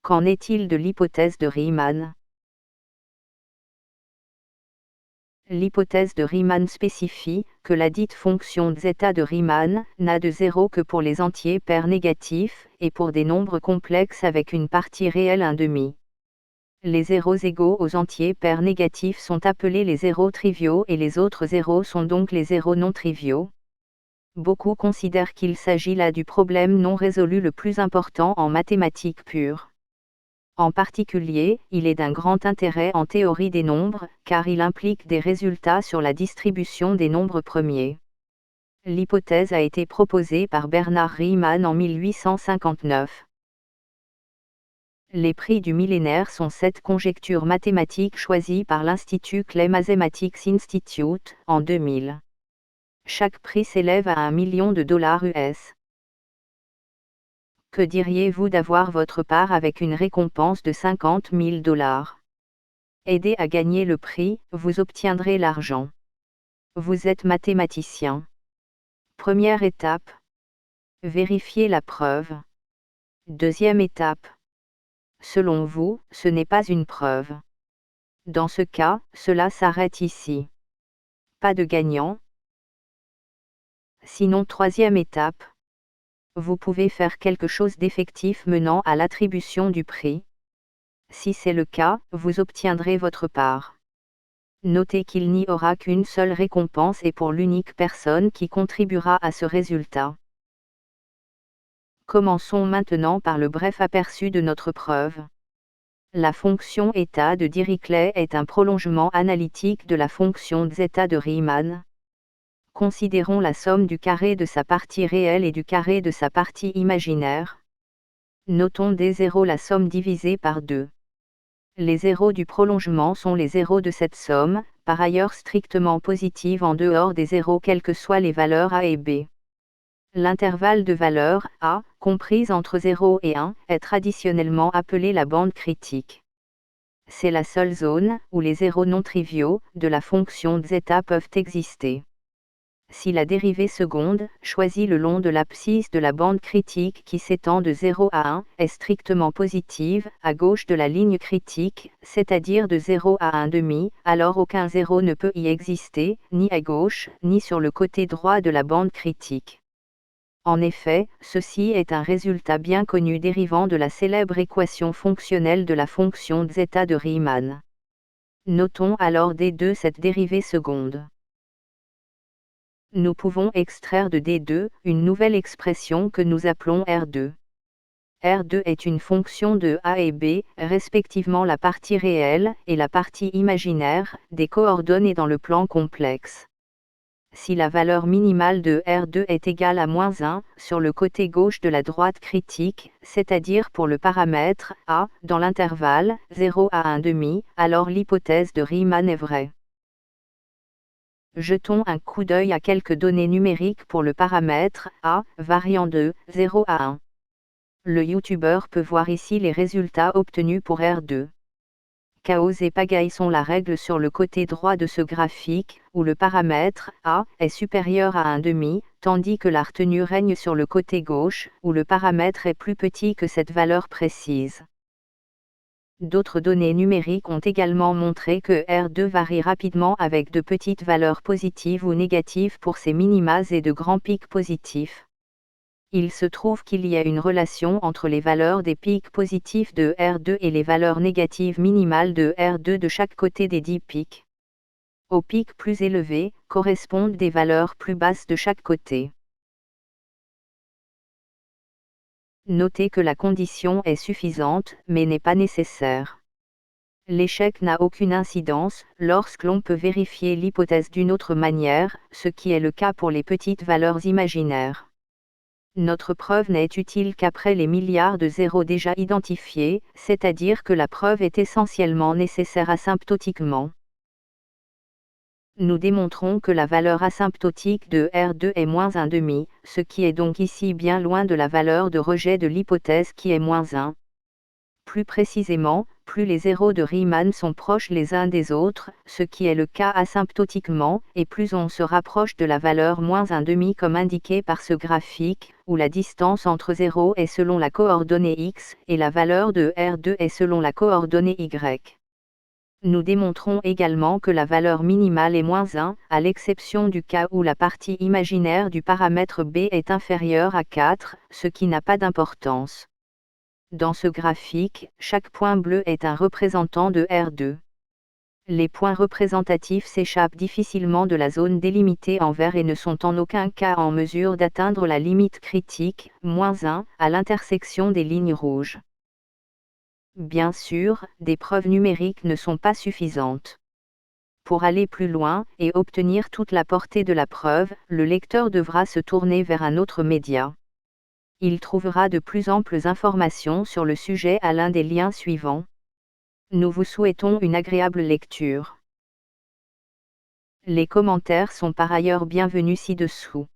Qu'en est-il de l'hypothèse de Riemann? L'hypothèse de Riemann spécifie que la dite fonction zeta de Riemann n'a de zéro que pour les entiers pairs négatifs et pour des nombres complexes avec une partie réelle 1/2. Les zéros égaux aux entiers pairs négatifs sont appelés les zéros triviaux et les autres zéros sont donc les zéros non triviaux. Beaucoup considèrent qu'il s'agit là du problème non résolu le plus important en mathématiques pures. En particulier, il est d'un grand intérêt en théorie des nombres, car il implique des résultats sur la distribution des nombres premiers. L'hypothèse a été proposée par Bernard Riemann en 1859. Les prix du millénaire sont 7 conjectures mathématiques choisies par l'Institut Clay Mathematics Institute, en 2000. Chaque prix s'élève à $1 million US. Que diriez-vous d'avoir votre part avec une récompense de $50 000? Aidez à gagner le prix, vous obtiendrez l'argent. Vous êtes mathématicien. Première étape. Vérifiez la preuve. Deuxième étape. Selon vous, ce n'est pas une preuve. Dans ce cas, cela s'arrête ici. Pas de gagnant. Sinon, troisième étape. Vous pouvez faire quelque chose d'effectif menant à l'attribution du prix. Si c'est le cas, vous obtiendrez votre part. Notez qu'il n'y aura qu'une seule récompense et pour l'unique personne qui contribuera à ce résultat. Commençons maintenant par le bref aperçu de notre preuve. La fonction état de Dirichlet est un prolongement analytique de la fonction zeta de Riemann. Considérons la somme du carré de sa partie réelle et du carré de sa partie imaginaire. Notons dès 0 la somme divisée par 2. Les zéros du prolongement sont les zéros de cette somme, par ailleurs strictement positive en dehors des zéros quelles que soient les valeurs a et b. L'intervalle de valeurs a, comprise entre 0 et 1, est traditionnellement appelé la bande critique. C'est la seule zone où les zéros non triviaux de la fonction zeta peuvent exister. Si la dérivée seconde, choisie le long de l'abscisse de la bande critique qui s'étend de 0 à 1, est strictement positive, à gauche de la ligne critique, c'est-à-dire de 0 à 1/2, alors aucun zéro ne peut y exister, ni à gauche, ni sur le côté droit de la bande critique. En effet, ceci est un résultat bien connu dérivant de la célèbre équation fonctionnelle de la fonction zeta de Riemann. Notons alors D2 cette dérivée seconde. Nous pouvons extraire de D2 une nouvelle expression que nous appelons R2. R2 est une fonction de A et B, respectivement la partie réelle et la partie imaginaire, des coordonnées dans le plan complexe. Si la valeur minimale de R2 est égale à -1, sur le côté gauche de la droite critique, c'est-à-dire pour le paramètre A, dans l'intervalle 0 à 1/2, alors l'hypothèse de Riemann est vraie. Jetons un coup d'œil à quelques données numériques pour le paramètre A, variant de 0 à 1. Le youtubeur peut voir ici les résultats obtenus pour R2. Chaos et pagaille sont la règle sur le côté droit de ce graphique, où le paramètre A est supérieur à 1/2, tandis que la retenue règne sur le côté gauche, où le paramètre est plus petit que cette valeur précise. D'autres données numériques ont également montré que R2 varie rapidement avec de petites valeurs positives ou négatives pour ses minimas et de grands pics positifs. Il se trouve qu'il y a une relation entre les valeurs des pics positifs de R2 et les valeurs négatives minimales de R2 de chaque côté des 10 pics. Aux pics plus élevés, correspondent des valeurs plus basses de chaque côté. Notez que la condition est suffisante, mais n'est pas nécessaire. L'échec n'a aucune incidence, lorsque l'on peut vérifier l'hypothèse d'une autre manière, ce qui est le cas pour les petites valeurs imaginaires. Notre preuve n'est utile qu'après les milliards de zéros déjà identifiés, c'est-à-dire que la preuve est essentiellement nécessaire asymptotiquement. Nous démontrons que la valeur asymptotique de R2 est -1/2, ce qui est donc ici bien loin de la valeur de rejet de l'hypothèse qui est -1. Plus précisément, plus les zéros de Riemann sont proches les uns des autres, ce qui est le cas asymptotiquement, et plus on se rapproche de la valeur -1/2 comme indiqué par ce graphique, où la distance entre 0 est selon la coordonnée x, et la valeur de R2 est selon la coordonnée y. Nous démontrons également que la valeur minimale est -1, à l'exception du cas où la partie imaginaire du paramètre b est inférieure à 4, ce qui n'a pas d'importance. Dans ce graphique, chaque point bleu est un représentant de R2. Les points représentatifs s'échappent difficilement de la zone délimitée en vert et ne sont en aucun cas en mesure d'atteindre la limite critique, -1, à l'intersection des lignes rouges. Bien sûr, des preuves numériques ne sont pas suffisantes. Pour aller plus loin, et obtenir toute la portée de la preuve, le lecteur devra se tourner vers un autre média. Il trouvera de plus amples informations sur le sujet à l'un des liens suivants. Nous vous souhaitons une agréable lecture. Les commentaires sont par ailleurs bienvenus ci-dessous.